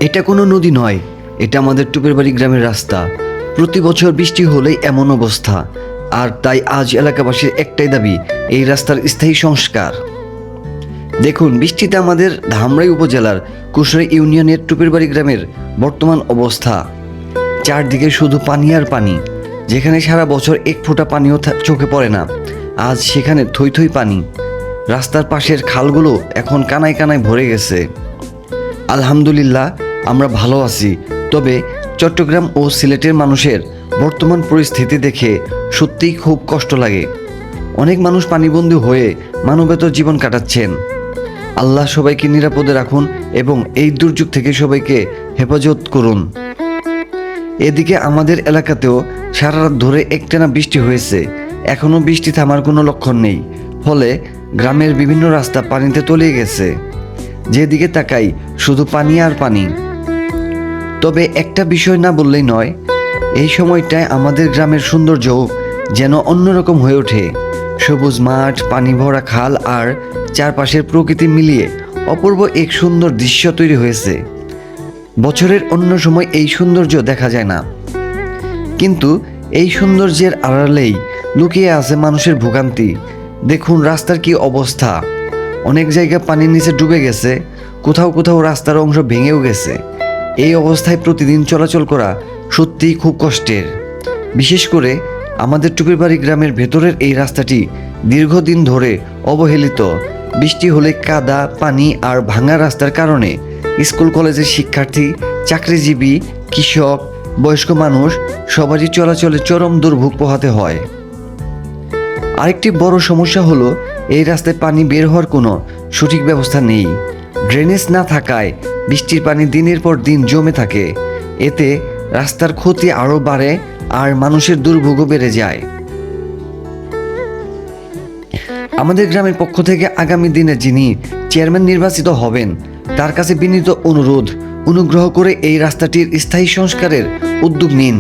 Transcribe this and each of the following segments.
এটা কোনো নদী নয়, এটা আমাদের টুপের বাড়ি গ্রামের রাস্তা। প্রতি বছর বৃষ্টি হলেই এমন অবস্থা, আর তাই আজ এলাকাবাসীর একটাই দাবি, এই রাস্তার স্থায়ী সংস্কার। দেখুন, বৃষ্টিতে আমাদের ধামরাই উপজেলার কুশরা ইউনিয়নের টুপের বাড়ি গ্রামের বর্তমান অবস্থা। চারদিকে শুধু পানি আর পানি। যেখানে সারা বছর এক ফোঁটা পানিও চোখে পড়ে না, আজ সেখানে থই থই পানি। রাস্তার পাশের খালগুলো এখন কানায় কানায় ভরে গেছে। আলহামদুলিল্লাহ, আমরা ভালো আছি। তবে চট্টগ্রাম ও সিলেটের মানুষের বর্তমান পরিস্থিতি দেখে সত্যিই খুব কষ্ট লাগে। অনেক মানুষ পানিবন্দী হয়ে মানবেতর জীবন কাটাচ্ছেন। আল্লাহ সবাইকে নিরাপদে রাখুন এবং এই দুর্যোগ থেকে সবাইকে হেফাজত করুন। এদিকে আমাদের এলাকাতেও সারা রাত ধরে একটানা বৃষ্টি হয়েছে। এখনও বৃষ্টি থামার কোনো লক্ষণ নেই, ফলে গ্রামের বিভিন্ন রাস্তা পানিতে তলিয়ে গেছে। যেদিকে তাকাই শুধু পানি আর পানি। তবে একটা বিষয় না বললেই নয়, এই সময়টায় আমাদের গ্রামের সৌন্দর্য যেন অন্যরকম হয়ে ওঠে। সবুজ মাঠ, পানি ভরা খাল আর চারপাশের প্রকৃতি মিলিয়ে অপূর্ব এক সুন্দর দৃশ্য তৈরি হয়েছে। বছরের অন্য সময় এই সৌন্দর্য দেখা যায় না, কিন্তু এই সৌন্দর্যের আড়ালেই লুকিয়ে আছে মানুষের ভোগান্তি। দেখুন রাস্তার কি অবস্থা। অনেক জায়গায় পানির নিচে ডুবে গেছে, কোথাও কোথাও রাস্তার অংশ ভেঙেও গেছে। এই অবস্থায় প্রতিদিন চলাচল করা সত্যিই খুব কষ্টের। বিশেষ করে আমাদের টুপির বাড়ি গ্রামের ভেতরের এই রাস্তাটি দীর্ঘদিন ধরে অবহেলিত। বৃষ্টি হলে কাদা, পানি আর ভাঙা রাস্তার কারণে স্কুল কলেজের শিক্ষার্থী, চাকরিজীবী, কৃষক, বয়স্ক মানুষ সবারই চলাচলে চরম দুর্ভোগ পোহাতে হয়। আরেকটি বড় সমস্যা হলো, এই রাস্তায় পানি বের হওয়ার কোনো সঠিক ব্যবস্থা নেই। ড্রেনেজ না থাকায় বৃষ্টির পানি দিনের পর দিন জমে থাকে। এতে রাস্তার ক্ষতি আরও বাড়ে আর মানুষের দুর্ভোগও বেড়ে যায়। আমাদের গ্রামের পক্ষ থেকে আগামী দিনে যিনি চেয়ারম্যান নির্বাচিত হবেন, তার কাছে বিনীত অনুরোধ, অনুগ্রহ করে এই রাস্তাটির স্থায়ী সংস্কারের উদ্যোগ নিন।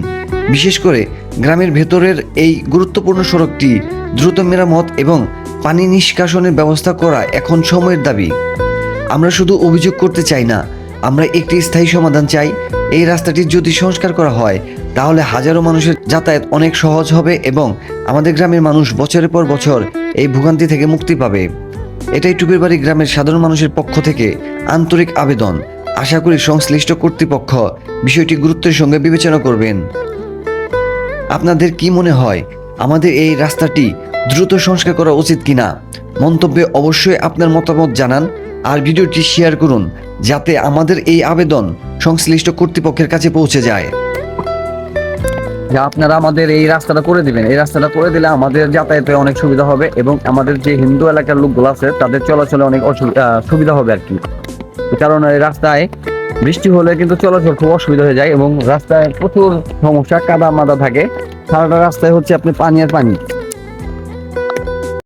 বিশেষ করে গ্রামের ভেতরের এই গুরুত্বপূর্ণ সড়কটি দ্রুত মেরামত এবং পানি নিষ্কাশনের ব্যবস্থা করা এখন সময়ের দাবি। আমরা শুধু অভিযোগ করতে চাই না, আমরা একটি স্থায়ী সমাধান চাই। এই রাস্তাটি যদি সংস্কার করা হয়, তাহলে হাজারো মানুষের যাতায়াত অনেক সহজ হবে এবং আমাদের গ্রামের মানুষ বছরের পর বছর এই ভোগান্তি থেকে মুক্তি পাবে। এটাই টুপির বাড়ি গ্রামের সাধারণ মানুষের পক্ষ থেকে আন্তরিক আবেদন। আশা করি সংশ্লিষ্ট কর্তৃপক্ষ বিষয়টি গুরুত্বের সঙ্গে বিবেচনা করবেন। আপনাদের কি মনে হয়, আমাদের এই রাস্তাটি দ্রুত সংস্কার করা উচিত কিনা? মন্তব্যে অবশ্যই আপনার মতামত জানান আর ভিডিওটি শেয়ার করুন, যাতে আমাদের এই আবেদন সংশ্লিষ্ট কর্তৃপক্ষের কাছে পৌঁছে যায়। আপনারা আমাদের এই রাস্তাটা করে দিবেন। এই রাস্তাটা করে দিলে আমাদের যাতায়াতে অনেক সুবিধা হবে এবং আমাদের যে হিন্দু এলাকার লোকগুলো আছে তাদের চলাচলে অনেক সুবিধা হবে আর কি। কারণ এই রাস্তায় বৃষ্টি হলে কিন্তু চলাচল খুব অসুবিধা হয়ে যায় এবং রাস্তায় প্রচুর সমস্যা, কাদা মাদা থাকে। সারাটা রাস্তায় হচ্ছে আপনি পানি আর পানি।